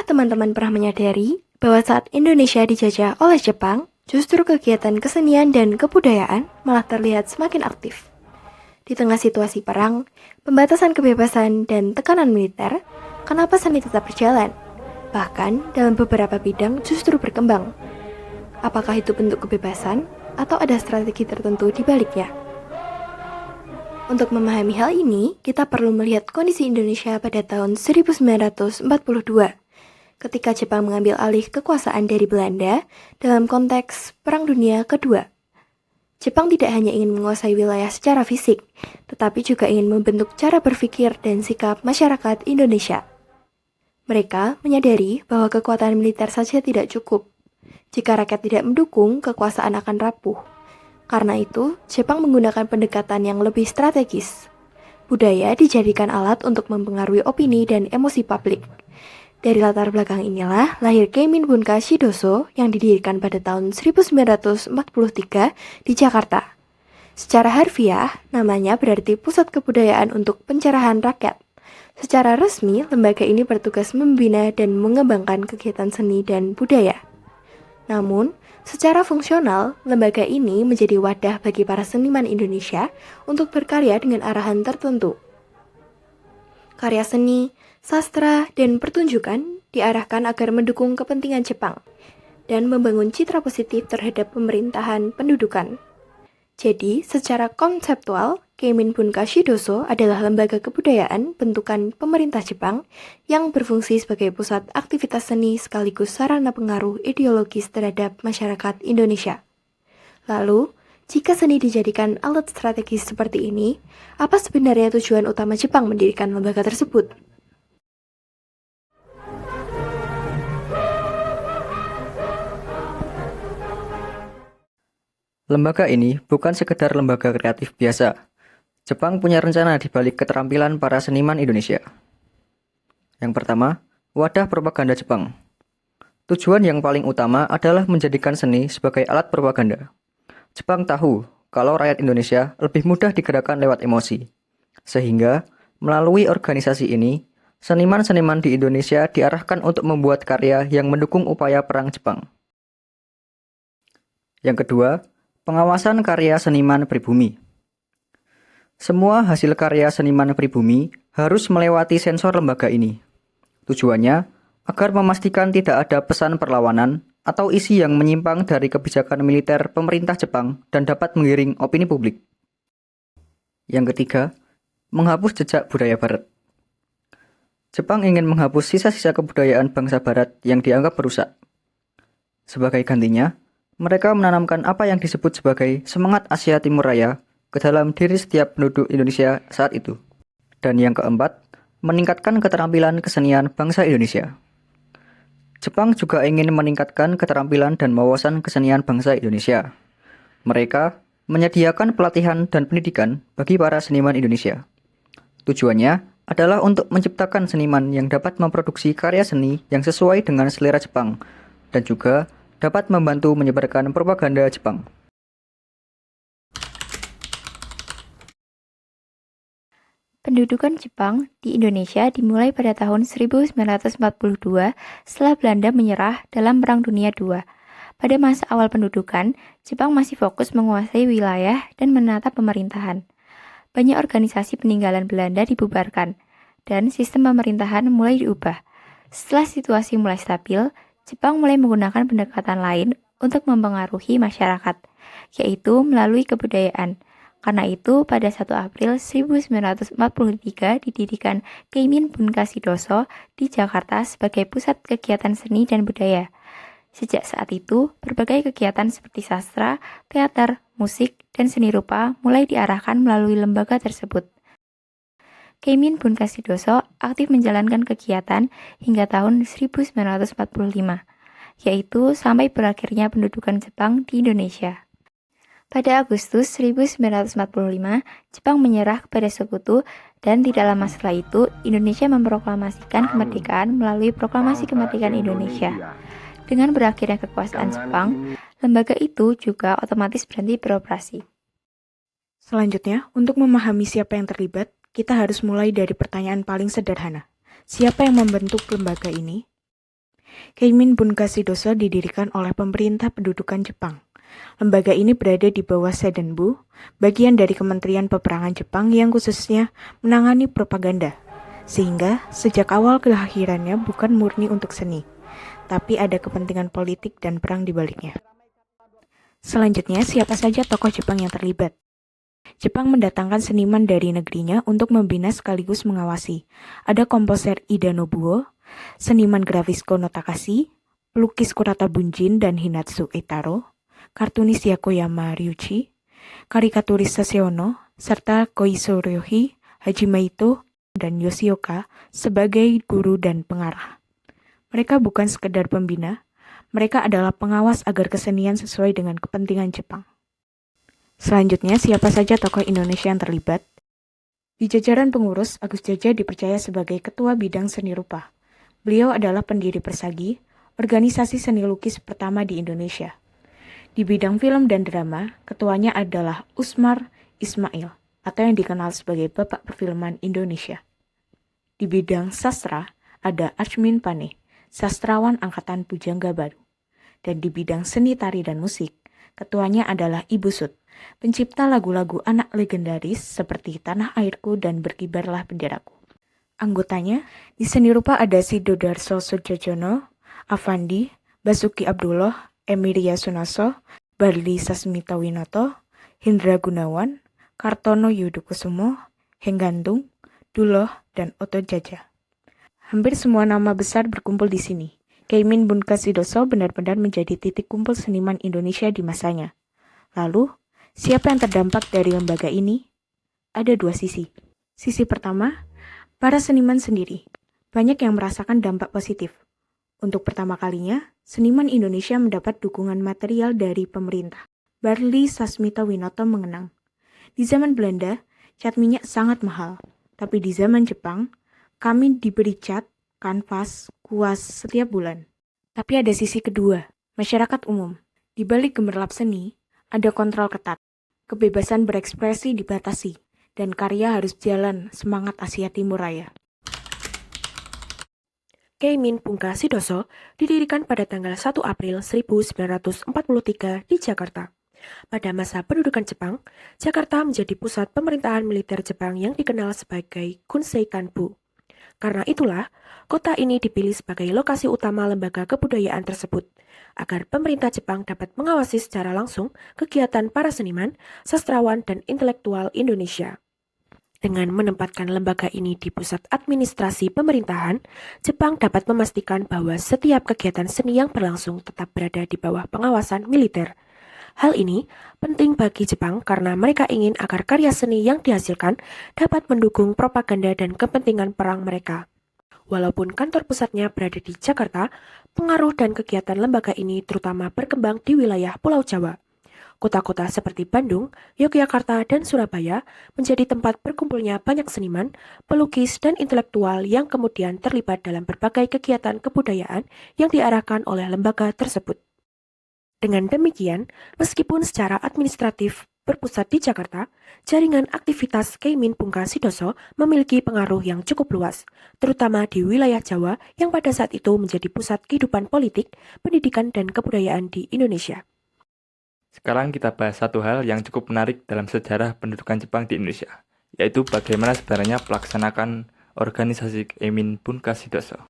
Apakah teman-teman pernah menyadari bahwa saat Indonesia dijajah oleh Jepang, justru kegiatan kesenian dan kebudayaan malah terlihat semakin aktif? Di tengah situasi perang, pembatasan kebebasan, dan tekanan militer, kenapa seni tetap berjalan? Bahkan dalam beberapa bidang justru berkembang. Apakah itu bentuk kebebasan atau ada strategi tertentu di baliknya? Untuk memahami hal ini, kita perlu melihat kondisi Indonesia pada tahun 1942, ketika Jepang mengambil alih kekuasaan dari Belanda dalam konteks Perang Dunia Kedua. Jepang tidak hanya ingin menguasai wilayah secara fisik, tetapi juga ingin membentuk cara berpikir dan sikap masyarakat Indonesia. Mereka menyadari bahwa kekuatan militer saja tidak cukup. Jika rakyat tidak mendukung, kekuasaan akan rapuh. Karena itu, Jepang menggunakan pendekatan yang lebih strategis. Budaya dijadikan alat untuk mempengaruhi opini dan emosi publik. Dari latar belakang inilah lahir Keimin Bunka Shidoso yang didirikan pada tahun 1943 di Jakarta. Secara harfiah, namanya berarti Pusat Kebudayaan untuk Pencerahan Rakyat. Secara resmi, lembaga ini bertugas membina dan mengembangkan kegiatan seni dan budaya. Namun, secara fungsional, lembaga ini menjadi wadah bagi para seniman Indonesia untuk berkarya dengan arahan tertentu. Karya seni, sastra, dan pertunjukan diarahkan agar mendukung kepentingan Jepang dan membangun citra positif terhadap pemerintahan pendudukan. Jadi, secara konseptual, Keimin Bunka Shidoso adalah lembaga kebudayaan bentukan pemerintah Jepang yang berfungsi sebagai pusat aktivitas seni sekaligus sarana pengaruh ideologis terhadap masyarakat Indonesia. Lalu, jika seni dijadikan alat strategis seperti ini, apa sebenarnya tujuan utama Jepang mendirikan lembaga tersebut? Lembaga ini bukan sekedar lembaga kreatif biasa. Jepang punya rencana di balik keterampilan para seniman Indonesia. Yang pertama, wadah propaganda Jepang. Tujuan yang paling utama adalah menjadikan seni sebagai alat propaganda. Jepang tahu kalau rakyat Indonesia lebih mudah digerakkan lewat emosi. Sehingga, melalui organisasi ini, seniman-seniman di Indonesia diarahkan untuk membuat karya yang mendukung upaya perang Jepang. Yang kedua, pengawasan karya seniman pribumi. Semua hasil karya seniman pribumi harus melewati sensor lembaga ini. Tujuannya agar memastikan tidak ada pesan perlawanan atau isi yang menyimpang dari kebijakan militer pemerintah Jepang dan dapat menggiring opini publik. Yang ketiga, menghapus jejak budaya Barat. Jepang ingin menghapus sisa-sisa kebudayaan bangsa Barat yang dianggap merusak. Sebagai gantinya, mereka menanamkan apa yang disebut sebagai semangat Asia Timur Raya ke dalam diri setiap penduduk Indonesia saat itu. Dan yang keempat, meningkatkan keterampilan kesenian bangsa Indonesia. Jepang juga ingin meningkatkan keterampilan dan wawasan kesenian bangsa Indonesia. Mereka menyediakan pelatihan dan pendidikan bagi para seniman Indonesia. Tujuannya adalah untuk menciptakan seniman yang dapat memproduksi karya seni yang sesuai dengan selera Jepang dan juga dapat membantu menyebarkan propaganda Jepang. Pendudukan Jepang di Indonesia dimulai pada tahun 1942 setelah Belanda menyerah dalam Perang Dunia II. Pada masa awal pendudukan, Jepang masih fokus menguasai wilayah dan menata pemerintahan. Banyak organisasi peninggalan Belanda dibubarkan, dan sistem pemerintahan mulai diubah. Setelah situasi mulai stabil, Jepang mulai menggunakan pendekatan lain untuk mempengaruhi masyarakat, yaitu melalui kebudayaan. Karena itu, pada 1 April 1943 didirikan Keimin Bunka Shidoso di Jakarta sebagai pusat kegiatan seni dan budaya. Sejak saat itu, berbagai kegiatan seperti sastra, teater, musik, dan seni rupa mulai diarahkan melalui lembaga tersebut. Keimin Bunka Shidoso aktif menjalankan kegiatan hingga tahun 1945, yaitu sampai berakhirnya pendudukan Jepang di Indonesia. Pada Agustus 1945, Jepang menyerah kepada sekutu dan tidak lama setelah itu, Indonesia memproklamasikan kemerdekaan melalui Proklamasi Kemerdekaan Indonesia. Dengan berakhirnya kekuasaan Jepang, lembaga itu juga otomatis berhenti beroperasi. Selanjutnya, untuk memahami siapa yang terlibat, kita harus mulai dari pertanyaan paling sederhana. Siapa yang membentuk lembaga ini? Keimin Bunkasidoso didirikan oleh pemerintah pendudukan Jepang. Lembaga ini berada di bawah Seidenbu, bagian dari Kementerian Peperangan Jepang yang khususnya menangani propaganda. Sehingga sejak awal kelahirannya bukan murni untuk seni, tapi ada kepentingan politik dan perang di baliknya. Selanjutnya, siapa saja tokoh Jepang yang terlibat? Jepang mendatangkan seniman dari negerinya untuk membina sekaligus mengawasi. Ada komposer Ida Nobuo, seniman grafis Kono Takashi, pelukis Kurata Bunjin dan Hinatsu Eitaro, kartunis Yakoyama Ryuichi, karikaturis Saseo, serta Koiso Ryohi, Hajime Ito, dan Yoshioka sebagai guru dan pengarah. Mereka bukan sekedar pembina, mereka adalah pengawas agar kesenian sesuai dengan kepentingan Jepang. Selanjutnya, siapa saja tokoh Indonesia yang terlibat? Di jajaran pengurus, Agus Jaja dipercaya sebagai Ketua Bidang Seni Rupa. Beliau adalah pendiri Persagi, organisasi seni lukis pertama di Indonesia. Di bidang film dan drama, ketuanya adalah Usmar Ismail, atau yang dikenal sebagai Bapak Perfilman Indonesia. Di bidang sastra, ada Achmin Pane, sastrawan angkatan Pujangga Baru. Dan di bidang seni tari dan musik, ketuanya adalah Ibu Sud, pencipta lagu-lagu anak legendaris seperti Tanah Airku dan Berkibarlah Benderaku. Anggotanya, di seni rupa ada Sidodarso Sudjojono, Avandi, Basuki Abdullah, Emilia Sunaso, Barli Sasmita Winoto, Hindra Gunawan, Kartono Yudokusumo, Henggantung, Duloh, dan Oto Jaja. Hampir semua nama besar berkumpul di sini. Keimin Bunkasidoso benar-benar menjadi titik kumpul seniman Indonesia di masanya. Lalu, siapa yang terdampak dari lembaga ini? Ada dua sisi. Sisi pertama, para seniman sendiri. Banyak yang merasakan dampak positif. Untuk pertama kalinya, seniman Indonesia mendapat dukungan material dari pemerintah. Barli Sasmita Winoto mengenang. Di zaman Belanda, cat minyak sangat mahal. Tapi di zaman Jepang, kami diberi cat, kanvas, kuas setiap bulan. Tapi ada sisi kedua, masyarakat umum. Di balik gemerlap seni, ada kontrol ketat. Kebebasan berekspresi dibatasi, dan karya harus jalan semangat Asia Timur Raya. Keimin Bunkasidoso didirikan pada tanggal 1 April 1943 di Jakarta. Pada masa pendudukan Jepang, Jakarta menjadi pusat pemerintahan militer Jepang yang dikenal sebagai Kunsei Kanbu. Karena itulah, kota ini dipilih sebagai lokasi utama lembaga kebudayaan tersebut, agar pemerintah Jepang dapat mengawasi secara langsung kegiatan para seniman, sastrawan, dan intelektual Indonesia. Dengan menempatkan lembaga ini di pusat administrasi pemerintahan, Jepang dapat memastikan bahwa setiap kegiatan seni yang berlangsung tetap berada di bawah pengawasan militer. Hal ini penting bagi Jepang karena mereka ingin agar karya seni yang dihasilkan dapat mendukung propaganda dan kepentingan perang mereka. Walaupun kantor pusatnya berada di Jakarta, pengaruh dan kegiatan lembaga ini terutama berkembang di wilayah Pulau Jawa. Kota-kota seperti Bandung, Yogyakarta, dan Surabaya menjadi tempat berkumpulnya banyak seniman, pelukis, dan intelektual yang kemudian terlibat dalam berbagai kegiatan kebudayaan yang diarahkan oleh lembaga tersebut. Dengan demikian, meskipun secara administratif berpusat di Jakarta, jaringan aktivitas Keimin Bunkasidoso memiliki pengaruh yang cukup luas, terutama di wilayah Jawa yang pada saat itu menjadi pusat kehidupan politik, pendidikan, dan kebudayaan di Indonesia. Sekarang kita bahas satu hal yang cukup menarik dalam sejarah pendudukan Jepang di Indonesia, yaitu bagaimana sebenarnya pelaksanakan organisasi Keimin Bunkasidoso.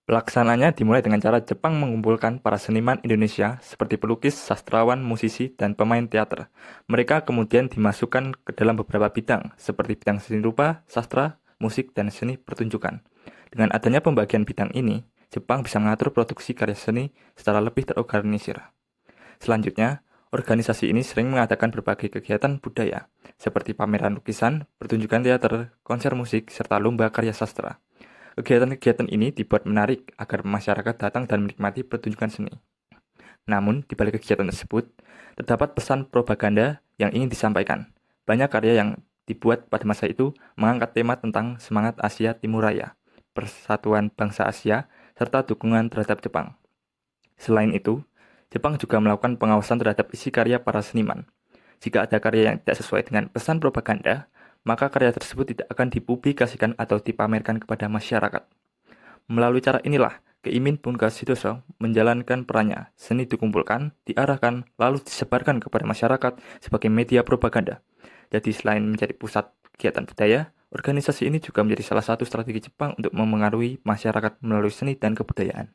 Pelaksanaannya dimulai dengan cara Jepang mengumpulkan para seniman Indonesia seperti pelukis, sastrawan, musisi, dan pemain teater. Mereka kemudian dimasukkan ke dalam beberapa bidang, seperti bidang seni rupa, sastra, musik, dan seni pertunjukan. Dengan adanya pembagian bidang ini, Jepang bisa mengatur produksi karya seni secara lebih terorganisir. Selanjutnya, organisasi ini sering mengadakan berbagai kegiatan budaya, seperti pameran lukisan, pertunjukan teater, konser musik, serta lomba karya sastra. Kegiatan-kegiatan ini dibuat menarik agar masyarakat datang dan menikmati pertunjukan seni. Namun, di balik kegiatan tersebut, terdapat pesan propaganda yang ingin disampaikan. Banyak karya yang dibuat pada masa itu mengangkat tema tentang semangat Asia Timur Raya, persatuan bangsa Asia, serta dukungan terhadap Jepang. Selain itu, Jepang juga melakukan pengawasan terhadap isi karya para seniman. Jika ada karya yang tidak sesuai dengan pesan propaganda, maka karya tersebut tidak akan dipublikasikan atau dipamerkan kepada masyarakat. Melalui cara inilah, Keimin Pungkasidoso menjalankan perannya. Seni dikumpulkan, diarahkan, lalu disebarkan kepada masyarakat sebagai media propaganda. Jadi selain menjadi pusat kegiatan budaya, organisasi ini juga menjadi salah satu strategi Jepang untuk memengaruhi masyarakat melalui seni dan kebudayaan.